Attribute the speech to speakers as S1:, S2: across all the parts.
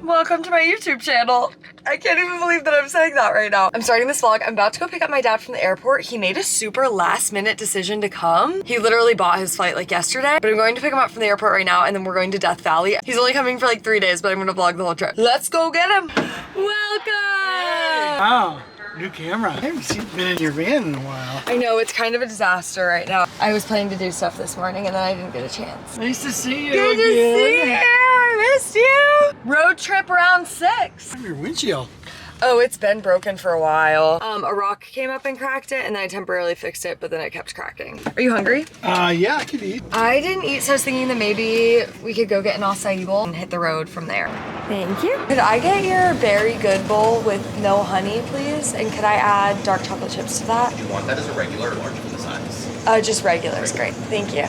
S1: Welcome to my YouTube channel. I can't even believe that I'm saying that right now. I'm starting this vlog. I'm about to go pick up my dad from the airport. He made a super last minute decision to come. He literally bought his flight like yesterday, but I'm going to pick him up from the airport right now and then we're going to Death Valley. He's only coming for like 3 days, but I'm gonna vlog the whole trip. Let's go get him. Welcome.
S2: Hey. Wow. New camera. I haven't been in your van in a while.
S1: I know, it's kind of a disaster right now. I was planning to do stuff this morning and then I didn't get a chance.
S2: Nice to see you.
S1: Good to see you. I missed you. Road trip around 6.
S2: Your windshield.
S1: Oh, it's been broken for a while. A rock came up and cracked it and then I temporarily fixed it, but then it kept cracking. Are you hungry?
S2: Yeah, I could eat.
S1: I didn't eat, so I was thinking that maybe we could go get an acai bowl and hit the road from there. Thank you. Could I get your Berry Good bowl with no honey, please? And could I add dark chocolate chips to that?
S3: Do you want that as a regular or large for the size?
S1: Just regular is great. Thank you.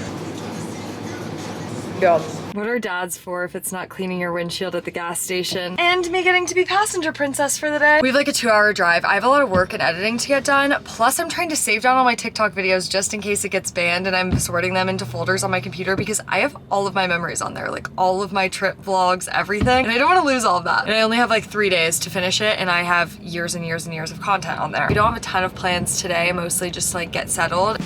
S1: Go. What are dads for if it's not cleaning your windshield at the gas station? And me getting to be passenger princess for the day. We have like a 2-hour drive. I have a lot of work and editing to get done. Plus I'm trying to save down all my TikTok videos just in case it gets banned and I'm sorting them into folders on my computer because I have all of my memories on there, like all of my trip vlogs, everything. And I don't want to lose all of that. And I only have like 3 days to finish it and I have years and years and years of content on there. We don't have a ton of plans today, mostly just like get settled.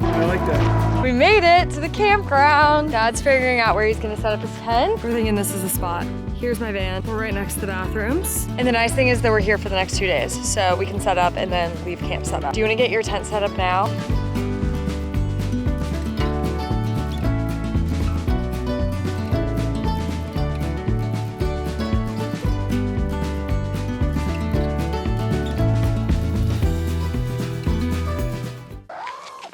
S2: I like that.
S1: We made it to the campground. Dad's figuring out where he's gonna set up his tent. We're thinking this is the spot. Here's my van. We're right next to the bathrooms. And the nice thing is that we're here for the next 2 days, so we can set up and then leave camp set up. Do you wanna get your tent set up now?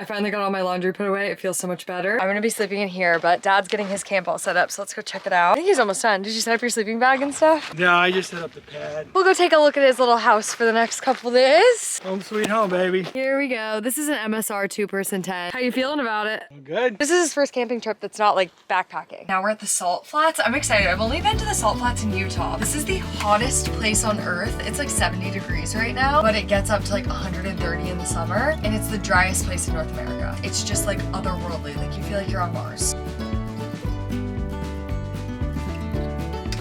S1: I finally got all my laundry put away. It feels so much better. I'm gonna be sleeping in here, but Dad's getting his camp all set up, so let's go check it out. I think he's almost done. Did you set up your sleeping bag and stuff?
S2: No, I just set up the pad.
S1: We'll go take a look at his little house for the next couple days.
S2: Home sweet home, baby.
S1: Here we go. This is an MSR 2-person tent. How you feeling about it?
S2: I'm good.
S1: This is his first camping trip that's not like backpacking. Now we're at the Salt Flats. I'm excited. I've only been to the Salt Flats in Utah. This is the hottest place on earth. It's like 70 degrees right now, but it gets up to like 130 in the summer, and it's the driest place in North America. It's just like otherworldly, like you feel like you're on Mars.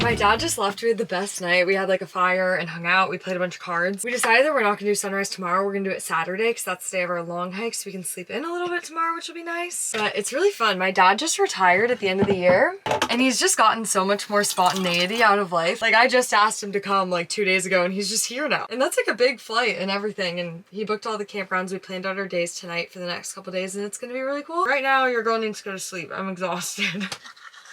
S1: My dad just left. We had the best night. We had like a fire and hung out. We played a bunch of cards. We decided that we're not gonna do sunrise tomorrow. We're gonna do it Saturday because that's the day of our long hike, so we can sleep in a little bit tomorrow, which will be nice. But it's really fun. My dad just retired at the end of the year and he's just gotten so much more spontaneity out of life. Like I just asked him to come like 2 days ago and he's just here now. And that's like a big flight and everything. And he booked all the campgrounds. We planned out our days tonight for the next couple days and it's gonna be really cool. Right now, your girl needs to go to sleep. I'm exhausted.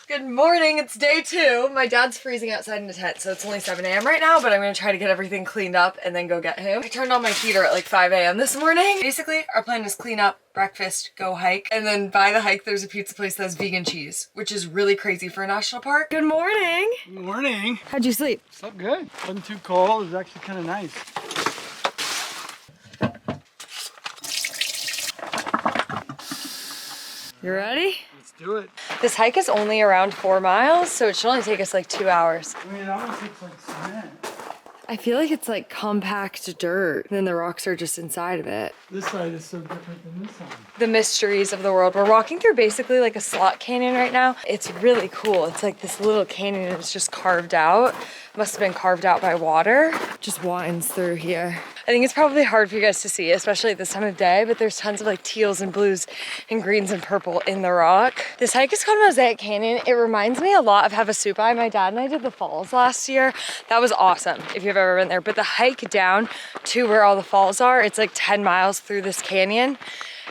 S1: Good morning, it's day 2. My dad's freezing outside in the tent, so it's only 7 a.m. right now, but I'm gonna try to get everything cleaned up and then go get him. I turned on my heater at like 5 a.m. this morning. Basically, our plan is clean up, breakfast, go hike, and then by the hike, there's a pizza place that has vegan cheese, which is really crazy for a national park. Good morning.
S2: Good morning.
S1: How'd you sleep?
S2: Slept good. Wasn't too cold. It was actually kind of nice.
S1: You ready?
S2: Let's do it.
S1: This hike is only around 4 miles, so it should only take us like 2 hours.
S2: I mean, it almost looks like cement.
S1: I feel like it's like compact dirt, and then the rocks are just inside of it.
S2: This side is so different than this side.
S1: The mysteries of the world. We're walking through basically like a slot canyon right now. It's really cool. It's like this little canyon that's just carved out. Must have been carved out by water. Just winds through here. I think it's probably hard for you guys to see, especially at this time of day, but there's tons of like teals and blues and greens and purple in the rock. This hike is called Mosaic Canyon. It reminds me a lot of Havasupai. My dad and I did the falls last year. That was awesome if you've ever been there. But the hike down to where all the falls are, it's like 10 miles through this canyon.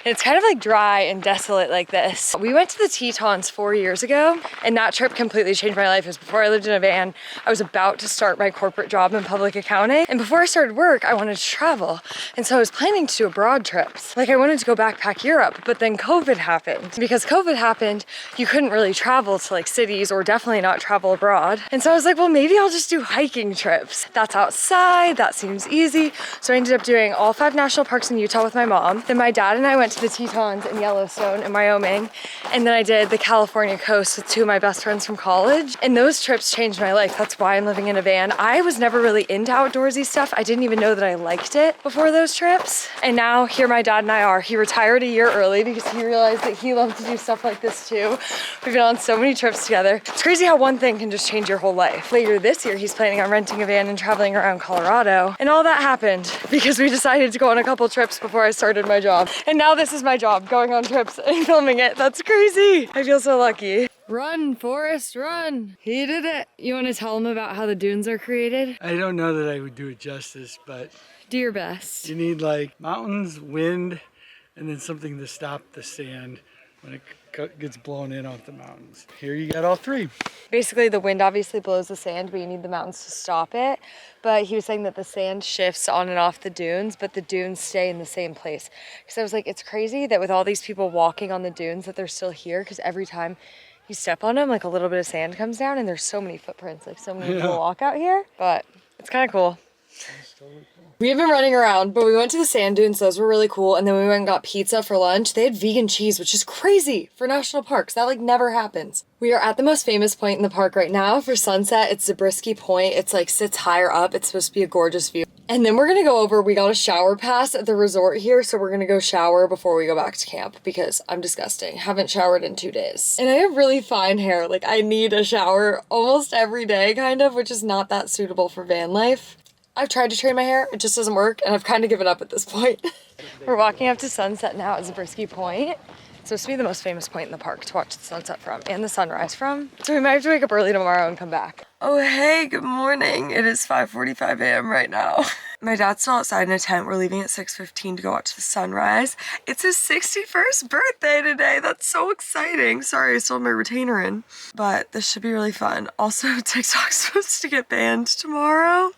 S1: It's kind of like dry and desolate like this. We went to the Tetons 4 years ago and that trip completely changed my life. It was before I lived in a van. I was about to start my corporate job in public accounting. And before I started work, I wanted to travel. And so I was planning to do abroad trips. Like I wanted to go backpack Europe, but then COVID happened. Because COVID happened, you couldn't really travel to like cities or definitely not travel abroad. And so I was like, well, maybe I'll just do hiking trips. That's outside, that seems easy. So I ended up doing all 5 national parks in Utah with my mom. Then my dad and I went went to the Tetons in Yellowstone in Wyoming, and then I did the California coast with two of my best friends from college. And those trips changed my life. That's why I'm living in a van. I was never really into outdoorsy stuff. I didn't even know that I liked it before those trips. And now here my dad and I are. He retired a year early because he realized that he loved to do stuff like this too. We've been on so many trips together. It's crazy how one thing can just change your whole life. Later this year, he's planning on renting a van and traveling around Colorado. And all that happened because we decided to go on a couple trips before I started my job. And now this is my job, going on trips and filming it. That's crazy. I feel so lucky. Run, Forrest, run. He did it. You want to tell him about how the dunes are created?
S2: I don't know that I would do it justice, but
S1: Do your best.
S2: you need like mountains, wind, and then something to stop the sand when it gets blown in off the mountains. Here you got all three.
S1: Basically, the wind obviously blows the sand, but you need the mountains to stop it. But he was saying that the sand shifts on and off the dunes, but the dunes stay in the same place. Because I was like, it's crazy that with all these people walking on the dunes that they're still here, because every time you step on them, like a little bit of sand comes down, and there's so many footprints, like so many people walk out here. But it's kind of cool. We have been running around, but we went to the sand dunes. Those were really cool. And then we went and got pizza for lunch. They had vegan cheese, which is crazy for national parks. That like never happens. We are at the most famous point in the park right now for sunset. It's Zabriskie Point. It's like sits higher up. It's supposed to be a gorgeous view. And then we're gonna go over, we got a shower pass at the resort here. So we're gonna go shower before we go back to camp because I'm disgusting. Haven't showered in 2 days. And I have really fine hair. Like I need a shower almost every day kind of, which is not that suitable for van life. I've tried to train my hair, it just doesn't work, and I've kind of given up at this point. We're walking up to sunset now at Zabriskie Point. It's supposed to be the most famous point in the park to watch the sunset from and the sunrise from. So we might have to wake up early tomorrow and come back. Oh, hey, good morning. It is 5:45 a.m. right now. My dad's still outside in a tent. We're leaving at 6:15 to go watch the sunrise. It's his 61st birthday today. That's so exciting. Sorry, I still have my retainer in, but this should be really fun. Also, TikTok's supposed to get banned tomorrow.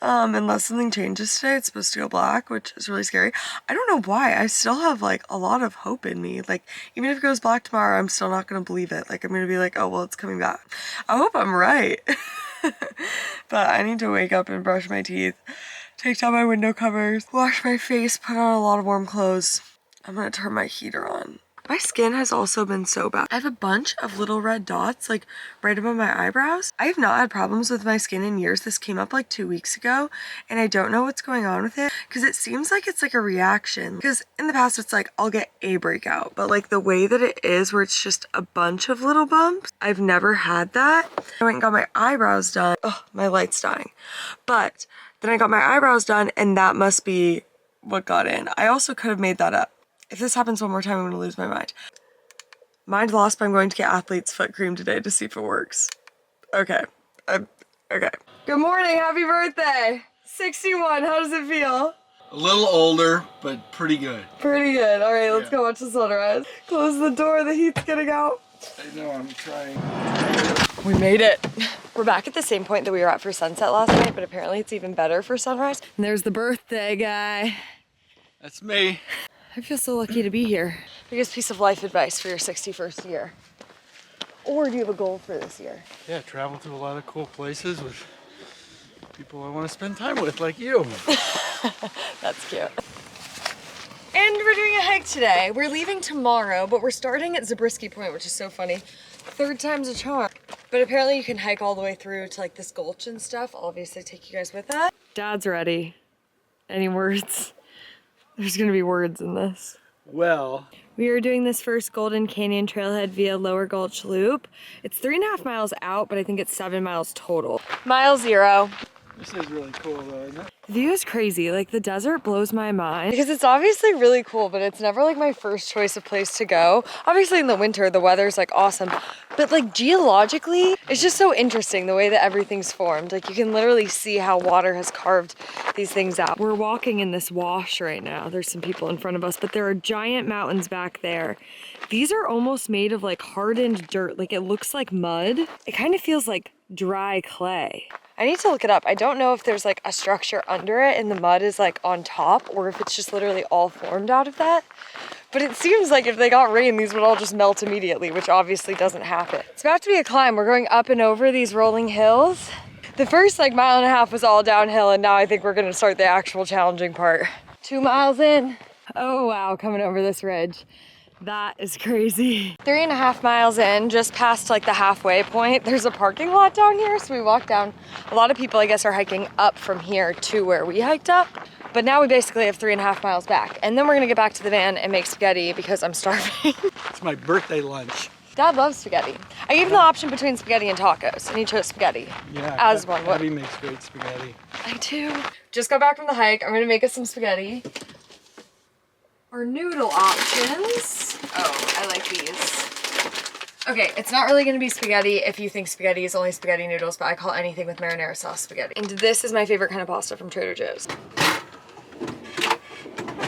S1: Unless something changes today, it's supposed to go black, which is really scary. I don't know why. I still have like a lot of hope in me. Like even if it goes black tomorrow, I'm still not gonna believe it. Like I'm gonna be like, oh well, it's coming back. I hope I'm right. But I need to wake up and brush my teeth, take down my window covers, wash my face, put on a lot of warm clothes. I'm gonna turn my heater on. My skin has also been so bad. I have a bunch of little red dots like right above my eyebrows. I have not had problems with my skin in years. This came up like 2 weeks ago and I don't know what's going on with it because it seems like it's like a reaction. Because in the past it's like I'll get a breakout, but like the way that it is where it's just a bunch of little bumps, I've never had that. I went and got my eyebrows done. Oh, my light's dying. But then I got my eyebrows done and that must be what got in. I also could have made that up. If this happens one more time, I'm gonna lose my mind. Mind lost, but I'm going to get athlete's foot cream today to see if it works. Okay, okay. Good morning, happy birthday. 61, how does it feel?
S2: A little older, but pretty good.
S1: Pretty good, all right, let's go watch the sunrise. Close the door, the heat's getting out.
S2: I know, I'm trying.
S1: We made it. We're back at the same point that we were at for sunset last night, but apparently it's even better for sunrise. And there's the birthday guy.
S2: That's me.
S1: I feel so lucky to be here. Biggest piece of life advice for your 61st year. Or do you have a goal for this year?
S2: Yeah, travel to a lot of cool places with people I want to spend time with, like you.
S1: That's cute. And we're doing a hike today. We're leaving tomorrow, but we're starting at Zabriskie Point, which is so funny. 3rd time's a charm. But apparently you can hike all the way through to like this gulch and stuff. I'll obviously take you guys with that. Dad's ready. Any words? There's gonna be words in this.
S2: Well,
S1: we are doing this first Golden Canyon trailhead via Lower Gulch Loop. It's 3.5 miles out, but I think it's 7 miles total. Mile 0.
S2: this is really cool though, isn't it?
S1: The view is crazy. Like the desert blows my mind because it's obviously really cool, but it's never like my first choice of place to go. Obviously in the winter, the weather's like awesome, but like geologically, it's just so interesting the way that everything's formed. Like you can literally see how water has carved these things out. We're walking in this wash right now. There's some people in front of us, but there are giant mountains back there. These are almost made of like hardened dirt. Like it looks like mud. It kind of feels like dry clay. I need to look it up. I don't know if there's like a structure under it and the mud is like on top or if it's just literally all formed out of that. But it seems like if they got rain, these would all just melt immediately, which obviously doesn't happen. It's about to be a climb. We're going up and over these rolling hills. The first like mile and a half was all downhill and now I think we're gonna start the actual challenging part. 2 miles in. Oh wow, coming over this ridge. That is crazy. 3.5 miles in, just past like the halfway point, there's a parking lot down here, so we walk down. A lot of people, I guess, are hiking up from here to where we hiked up. But now we basically have 3.5 miles back. And then we're gonna get back to the van and make spaghetti because I'm starving.
S2: It's my birthday lunch.
S1: Dad loves spaghetti. I gave him the option between spaghetti and tacos, and he chose spaghetti.
S2: Yeah,
S1: as one would.
S2: Abby makes great spaghetti.
S1: I do. Just got back from the hike. I'm gonna make us some spaghetti. Our noodle options. Oh, I like these. Okay, it's not really gonna be spaghetti if you think spaghetti is only spaghetti noodles, but I call anything with marinara sauce spaghetti. And this is my favorite kind of pasta from Trader Joe's.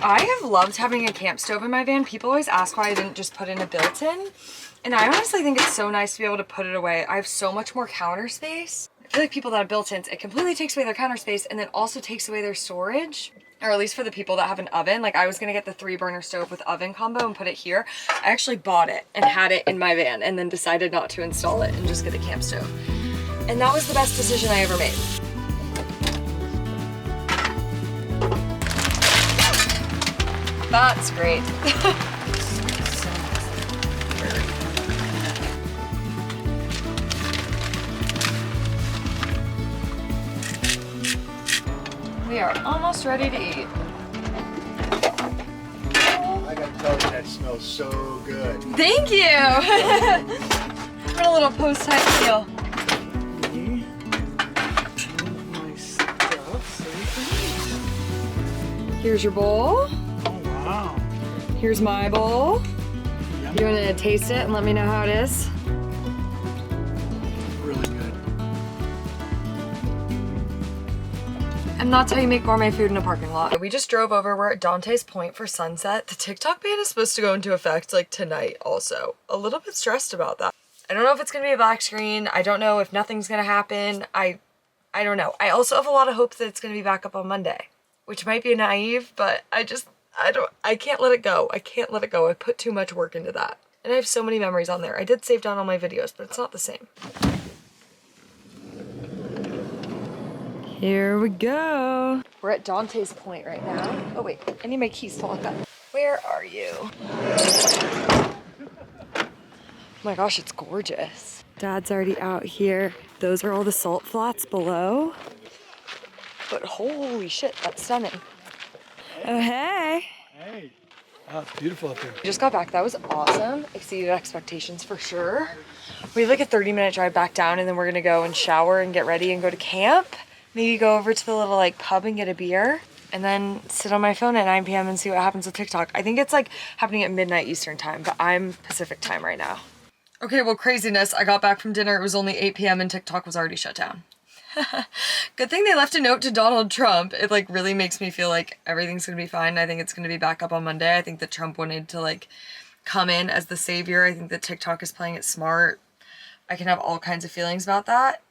S1: I have loved having a camp stove in my van. People always ask why I didn't just put in a built-in. And I honestly think it's so nice to be able to put it away. I have so much more counter space. I feel like people that have built-ins, it completely takes away their counter space and then also takes away their storage. Or at least for the people that have an oven. Like I was gonna get the 3-burner stove with oven combo and put it here. I actually bought it and had it in my van and then decided not to install it and just get a camp stove. And that was the best decision I ever made. That's great. We are almost ready to eat.
S4: I gotta tell you, that smells so good.
S1: Thank you! What a little post-time meal.
S2: My stuff.
S1: Here's your bowl.
S2: Oh, wow.
S1: Here's my bowl.
S2: Yummy.
S1: You wanna taste it and let me know how it is?
S2: Really good.
S1: And that's how you make gourmet food in a parking lot. We just drove over. We're at Dantes Point for sunset. The Tik Tok ban is supposed to go into effect like tonight also. A little bit stressed about that. I don't know if it's gonna be a black screen. I don't know if nothing's gonna happen. I don't know. I also have a lot of hope that it's gonna be back up on Monday, which might be naive, but I can't let it go. I can't let it go. I put too much work into that. And I have so many memories on there. I did save down all my videos, but it's not the same. Here we go. We're at Dantes Point right now. Oh wait, I need my keys to lock up. Where are you? Oh my gosh, it's gorgeous. Dad's already out here. Those are all the salt flats below. But holy shit, that's stunning. Oh, hey.
S2: Hey. Oh, it's beautiful up here.
S1: We just got back. That was awesome. Exceeded expectations for sure. We have like a 30-minute drive back down and then we're gonna go and shower and get ready and go to camp. Maybe go over to the little like pub and get a beer and then sit on my phone at 9 p.m. and see what happens with TikTok. I think it's like happening at midnight Eastern time, but I'm Pacific time right now. Okay, well, craziness. I got back from dinner. It was only 8 p.m. and TikTok was already shut down. Good thing they left a note to Donald Trump. It like really makes me feel like everything's gonna be fine. I think it's gonna be back up on Monday. I think that Trump wanted to like come in as the savior. I think that TikTok is playing it smart. I can have all kinds of feelings about that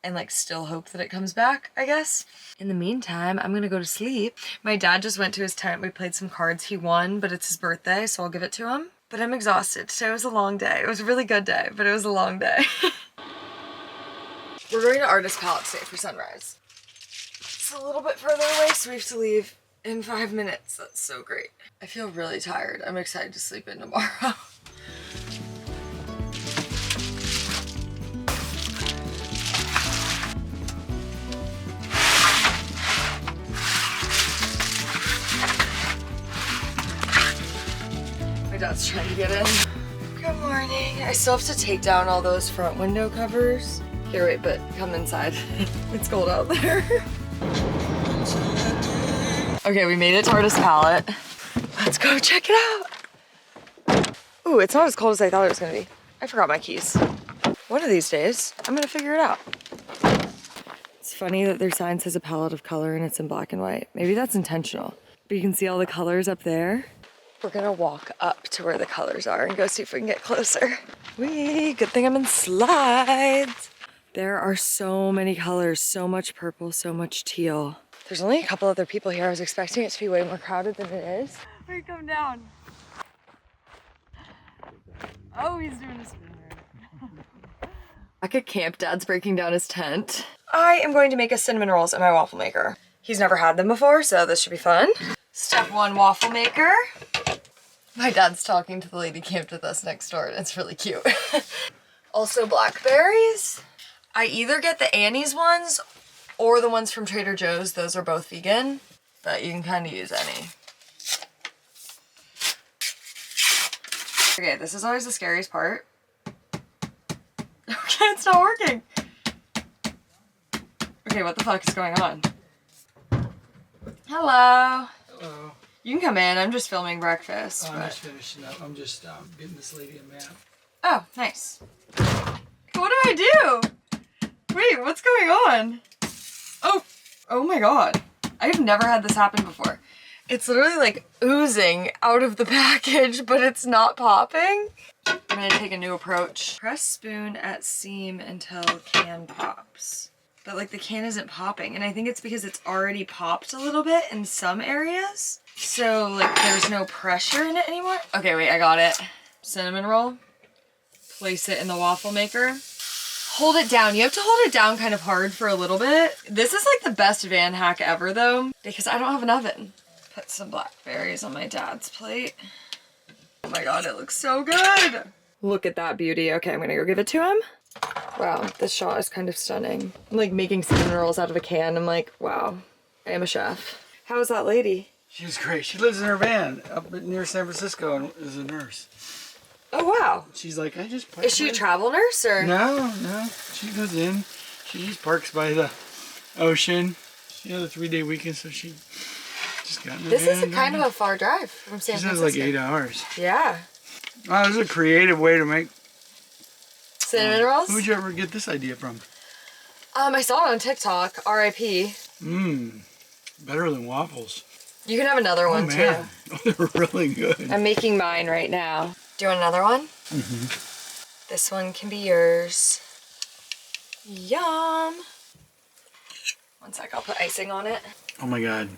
S1: and like still hope that it comes back, I guess. In the meantime, I'm gonna go to sleep. My dad just went to his tent. We played some cards. He won, but it's his birthday, so I'll give it to him. But I'm exhausted. Today was a long day. It was a really good day, but it was a long day. We're going to Artist Palette today for sunrise. It's a little bit further away, so we have to leave in 5 minutes. That's so great. I feel really tired. I'm excited to sleep in tomorrow. My dad's trying to get in. Good morning. I still have to take down all those front window covers. Here, wait, but come inside. It's cold out there. Okay, we made it to Artist Palette. Let's go check it out. Ooh, it's not as cold as I thought it was gonna be. I forgot my keys. One of these days, I'm gonna figure it out. It's funny that their sign says a palette of color and it's in black and white. Maybe that's intentional. But you can see all the colors up there. We're gonna walk up to where the colors are and go see if we can get closer. Whee, good thing I'm in slides. There are so many colors, so much purple, so much teal. There's only a couple other people here. I was expecting it to be way more crowded than it is. Wait, come down. Oh, he's doing a spin. Back at camp, Dad's breaking down his tent. I am going to make us cinnamon rolls in my waffle maker. He's never had them before, so this should be fun. Step 1 waffle maker. My dad's talking to the lady camped with us next door, and it's really cute. Also blackberries. I either get the Annie's ones or the ones from Trader Joe's. Those are both vegan, but you can kind of use any. Okay, this is always the scariest part. Okay, it's not working. Okay, what the fuck is going on? Hello.
S2: Hello.
S1: You can come in. I'm just filming breakfast.
S2: I'm just finishing up. I'm just getting this lady a map.
S1: Oh, nice. What do I do? Wait, what's going on? Oh my god. I've never had this happen before. It's literally like oozing out of the package, but it's not popping. I'm gonna take a new approach. Press spoon at seam until can pops. But like the can isn't popping, and I think it's because it's already popped a little bit in some areas. So like there's no pressure in it anymore. Okay, wait, I got it. Cinnamon roll. Place it in the waffle maker. Hold it down. You have to hold it down kind of hard for a little bit. This is like the best van hack ever though, because I don't have an oven. Put some blackberries on my dad's plate. Oh my god, it looks so good. Look at that beauty. Okay, I'm gonna go give it to him. Wow, this shot is kind of stunning. I'm like making cinnamon rolls out of a can. I'm like, wow, I am a chef. How is that lady?
S2: She was great. She lives in her van up near San Francisco and is a nurse.
S1: Oh wow.
S2: She's like, I just...
S1: Is she a travel nurse or?
S2: No. She goes in. She just parks by the ocean. She had a 3-day weekend, so she just got in the
S1: This
S2: van.
S1: is kind of a far drive from San Francisco.
S2: She says like 8 hours.
S1: Yeah.
S2: Wow, this is a creative way to make...
S1: Cinnamon rolls?
S2: Who'd you ever get this idea from?
S1: I saw it on TikTok, RIP.
S2: Better than waffles.
S1: You can have another one too.
S2: Oh, they're really good.
S1: I'm making mine right now. Do you want another one? This one can be yours. Yum. One sec, I'll put icing on it.
S2: Oh my god,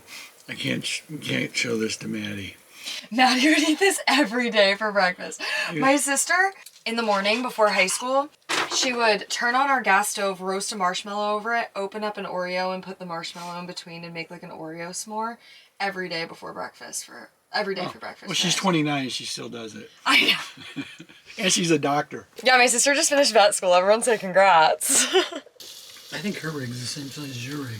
S2: I can't show this to Maddie.
S1: Maddie would eat this every day for breakfast. Yeah. My sister, in the morning before high school, she would turn on our gas stove, roast a marshmallow over it, open up an Oreo and put the marshmallow in between and make like an Oreo s'more every day before breakfast for breakfast.
S2: Well, she's 29 and she still does it.
S1: I know.
S2: And she's a doctor.
S1: Yeah, my sister just finished vet school. Everyone say congrats.
S2: I think her rig's the same size as your rig.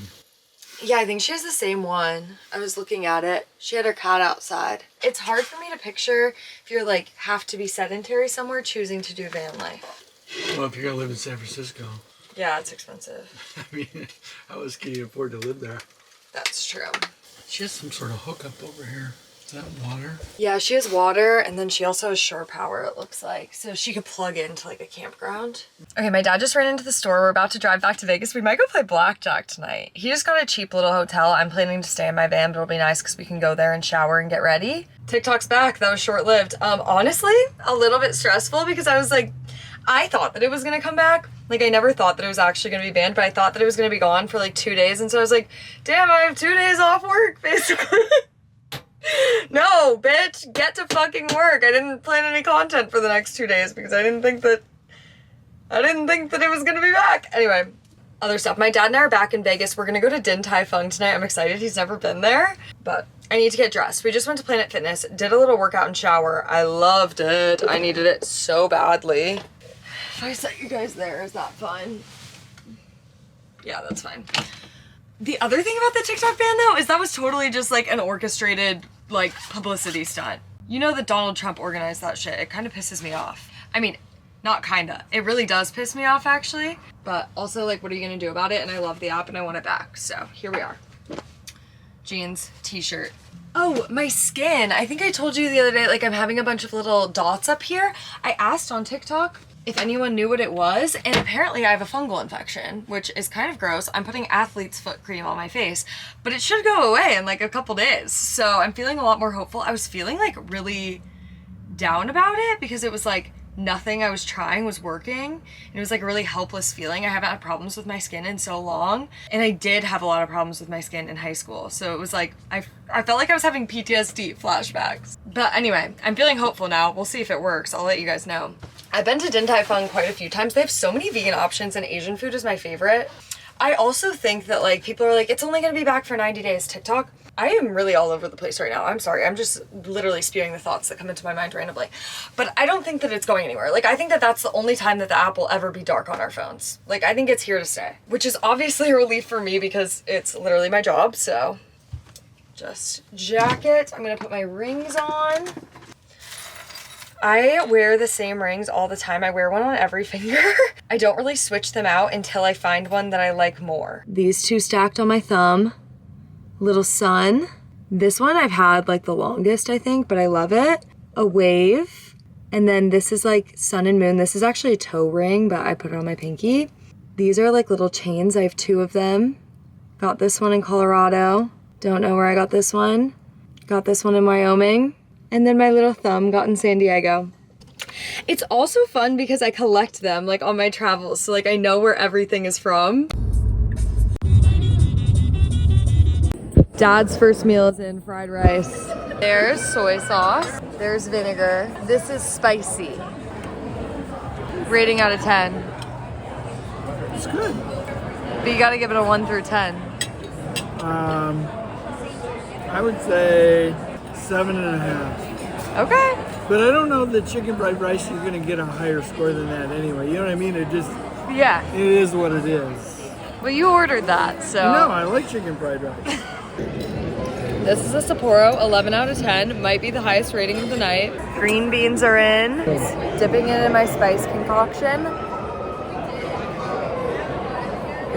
S1: Yeah, I think she has the same one. I was looking at it. She had her cat outside. It's hard for me to picture if you're like have to be sedentary somewhere choosing to do van life.
S2: Well, if you're gonna live in San Francisco.
S1: Yeah, it's expensive.
S2: I mean, how else can you afford to live there?
S1: That's true.
S2: She has some sort of hookup over here. Is that water?
S1: Yeah, she has water, and then she also has shore power, it looks like. So she could plug into like a campground. Okay, my dad just ran into the store. We're about to drive back to Vegas. We might go play blackjack tonight. He just got a cheap little hotel. I'm planning to stay in my van, but it'll be nice because we can go there and shower and get ready. TikTok's back. That was short-lived. Honestly, a little bit stressful because I was like, I thought that it was gonna come back. Like, I never thought that it was actually gonna be banned, but I thought that it was gonna be gone for like 2 days. And so I was like, damn, I have 2 days off work, basically. No, bitch, get to fucking work. I didn't plan any content for the next 2 days because I didn't think that it was gonna be back. Anyway, other stuff. My dad and I are back in Vegas. We're gonna go to Din Tai Fung tonight. I'm excited. He's never been there, but I need to get dressed. We just went to Planet Fitness, did a little workout and shower. I loved it. I needed it so badly. If I set you guys there, is that fine? Yeah, that's fine. The other thing about the TikTok ban though is that was totally just like an orchestrated like publicity stunt. You know that Donald Trump organized that shit. It kind of pisses me off. I mean, not kinda. It really does piss me off actually. But also like what are you gonna do about it? And I love the app and I want it back. So here we are. Jeans, t-shirt. Oh, my skin. I think I told you the other day, like I'm having a bunch of little dots up here. I asked on TikTok if anyone knew what it was, and apparently I have a fungal infection, which is kind of gross. I'm putting athlete's foot cream on my face, but it should go away in like a couple days. So I'm feeling a lot more hopeful. I was feeling like really down about it because it was like nothing I was trying was working. And it was like a really helpless feeling. I haven't had problems with my skin in so long. And I did have a lot of problems with my skin in high school. So it was like, I felt like I was having PTSD flashbacks. But anyway, I'm feeling hopeful now. We'll see if it works. I'll let you guys know. I've been to Din Tai Fung quite a few times. They have so many vegan options and Asian food is my favorite. I also think that like people are like, it's only gonna be back for 90 days TikTok. I am really all over the place right now. I'm sorry. I'm just literally spewing the thoughts that come into my mind randomly. But I don't think that it's going anywhere. Like, I think that that's the only time that the app will ever be dark on our phones. Like, I think it's here to stay, which is obviously a relief for me because it's literally my job. So just jacket. I'm going to put my rings on. I wear the same rings all the time. I wear one on every finger. I don't really switch them out until I find one that I like more. These two stacked on my thumb. Little sun. This one I've had like the longest, I think, but I love it. A wave. And then this is like sun and moon. This is actually a toe ring, but I put it on my pinky. These are like little chains. I have 2 of them. Got this one in Colorado. Don't know where I got this one. Got this one in Wyoming. And then my little thumb got in San Diego. It's also fun because I collect them like on my travels. So like I know where everything is from. Dad's first meal is in fried rice. There's soy sauce. There's vinegar. This is spicy. Rating out of 10.
S2: It's good.
S1: But you gotta give it a 1 through 10.
S2: I would say 7.5.
S1: Okay.
S2: But I don't know if the chicken fried rice you're gonna get a higher score than that anyway. You know what I mean? It is what it is.
S1: Well, you ordered that, so.
S2: No, I like chicken fried rice.
S1: This is a Sapporo, 11 out of 10. Might be the highest rating of the night. Green beans are in. Dipping it in my spice concoction.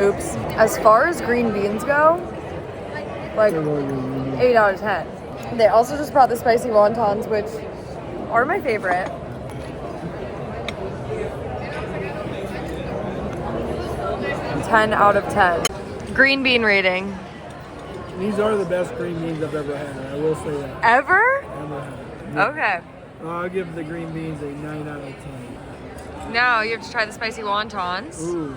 S1: Oops. As far as green beans go, like 8 out of 10. They also just brought the spicy wontons, which are my favorite. Ten out of 10. Green bean rating.
S2: These are the best green beans I've ever had. I will say that.
S1: Ever?
S2: Ever had.
S1: Okay.
S2: I'll give the green beans a 9 out of 10.
S1: Now you have to try the spicy wontons.
S2: Ooh.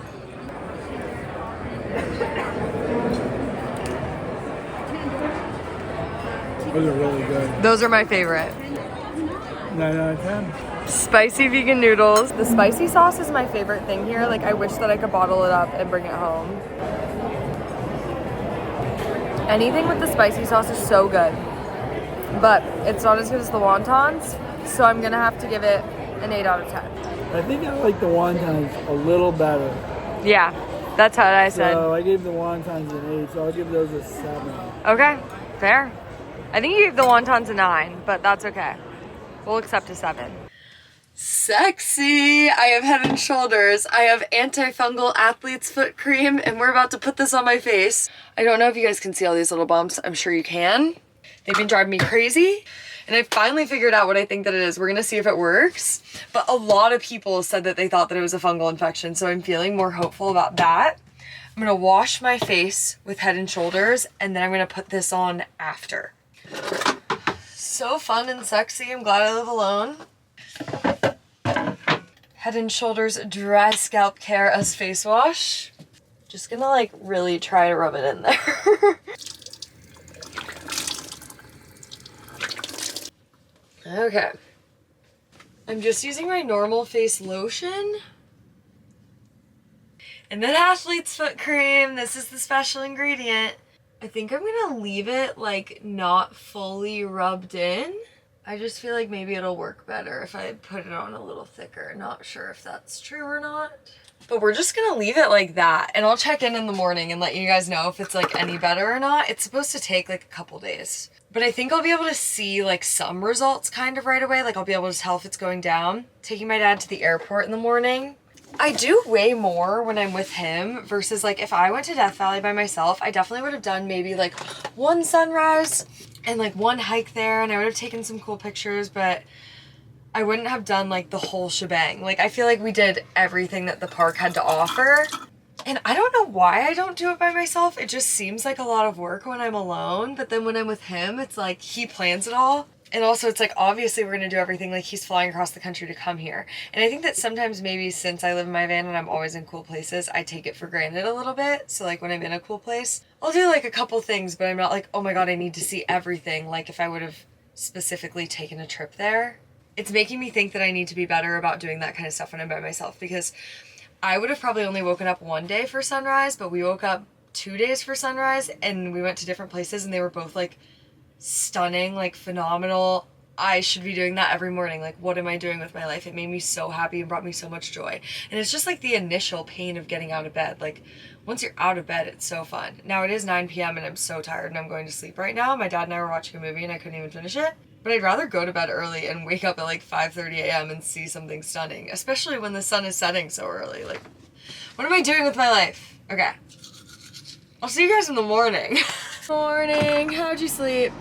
S2: Those are really good.
S1: Those are my favorite.
S2: 9 out of 10.
S1: Spicy vegan noodles. The spicy sauce is my favorite thing here. Like, I wish that I could bottle it up and bring it home. Anything with the spicy sauce is so good. But it's not as good as the wontons, so I'm gonna have to give it an 8 out of 10.
S2: I think I like the wontons a little better.
S1: Yeah, that's what I said.
S2: So I gave the wontons an 8, so I'll give those a 7.
S1: Okay, fair. I think you gave the wontons a 9, but that's okay. We'll accept a 7. Sexy! I have Head and Shoulders. I have antifungal athlete's foot cream, and we're about to put this on my face. I don't know if you guys can see all these little bumps. I'm sure you can. They've been driving me crazy, and I finally figured out what I think that it is. We're gonna see if it works, but a lot of people said that they thought that it was a fungal infection, so I'm feeling more hopeful about that. I'm gonna wash my face with Head and Shoulders, and then I'm gonna put this on after. So fun and sexy. I'm glad I live alone. Head and Shoulders Dry Scalp Care as face wash. Just gonna like really try to rub it in there. Okay. I'm just using my normal face lotion. And then athlete's foot cream. This is the special ingredient. I think I'm gonna leave it like not fully rubbed in. I just feel like maybe it'll work better if I put it on a little thicker. Not sure if that's true or not. But we're just gonna leave it like that, and I'll check in the morning and let you guys know if it's like any better or not. It's supposed to take like a couple days. But I think I'll be able to see like some results kind of right away. Like I'll be able to tell if it's going down. Taking my dad to the airport in the morning. I do way more when I'm with him versus like if I went to Death Valley by myself, I definitely would have done maybe like one sunrise and like one hike there, and I would have taken some cool pictures, but I wouldn't have done like the whole shebang. Like I feel like we did everything that the park had to offer. And I don't know why I don't do it by myself. It just seems like a lot of work when I'm alone. But then when I'm with him, it's like he plans it all. And also it's like, obviously we're going to do everything. Like he's flying across the country to come here. And I think that sometimes maybe since I live in my van and I'm always in cool places, I take it for granted a little bit. So like when I'm in a cool place, I'll do like a couple things, but I'm not like, oh my God, I need to see everything. Like if I would have specifically taken a trip there. It's making me think that I need to be better about doing that kind of stuff when I'm by myself, because I would have probably only woken up one day for sunrise, but we woke up 2 days for sunrise, and we went to different places, and they were both like stunning, like phenomenal. I should be doing that every morning. Like, what am I doing with my life? It made me so happy and brought me so much joy. And it's just like the initial pain of getting out of bed. Like, once you're out of bed, it's so fun. Now it is 9 p.m. and I'm so tired and I'm going to sleep right now. My dad and I were watching a movie and I couldn't even finish it. But I'd rather go to bed early and wake up at like 5:30 a.m. and see something stunning, especially when the sun is setting so early. Like, what am I doing with my life? Okay. I'll see you guys in the morning. Morning. How'd you sleep?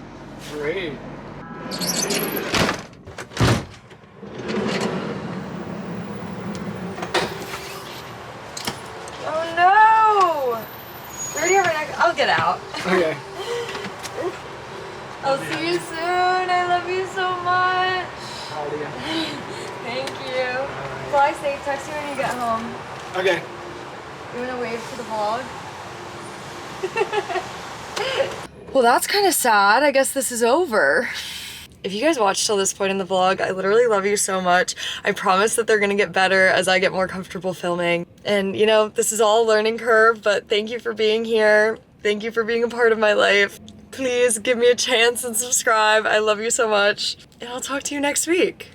S2: Great.
S1: Oh no! We already have our next. I'll get out.
S2: Okay.
S1: I'll see you soon. I love you so much.
S2: Howdy.
S1: Thank you. Fly safe. Text you when you get home.
S2: Okay.
S1: You want to wave to the vlog? Well, that's kind of sad. I guess this is over. If you guys watched till this point in the vlog, I literally love you so much. I promise that they're gonna get better as I get more comfortable filming. And you know, this is all a learning curve, but thank you for being here. Thank you for being a part of my life. Please give me a chance and subscribe. I love you so much. And I'll talk to you next week.